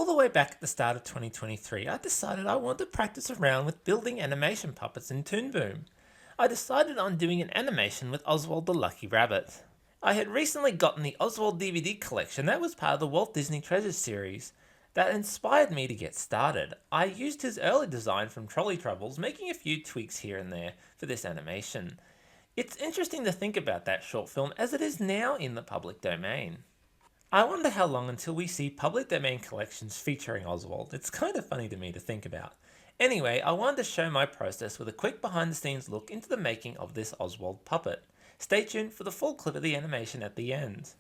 All the way back at the start of 2023, I decided I wanted to practice around with building animation puppets in Toon Boom. I decided on doing an animation with Oswald the Lucky Rabbit. I had recently gotten the Oswald DVD collection that was part of the Walt Disney Treasures series. That inspired me to get started. I used his early design from Trolley Troubles, making a few tweaks here and there for this animation. It's interesting to think about that short film as it is now in the public domain. I wonder how long until we see public domain collections featuring Oswald. It's kind of funny to me to think about. Anyway, I wanted to show my process with a quick behind the scenes look into the making of this Oswald puppet. Stay tuned for the full clip of the animation at the end.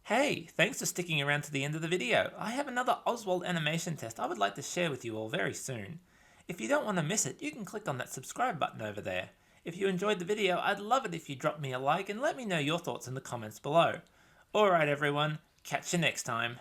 Hey, thanks for sticking around to the end of the video. I have another Oswald animation test I would like to share with you all very soon. If you don't want to miss it, you can click on that subscribe button over there. If you enjoyed the video, I'd love it if you drop me a like and let me know your thoughts in the comments below. Alright everyone, catch you next time.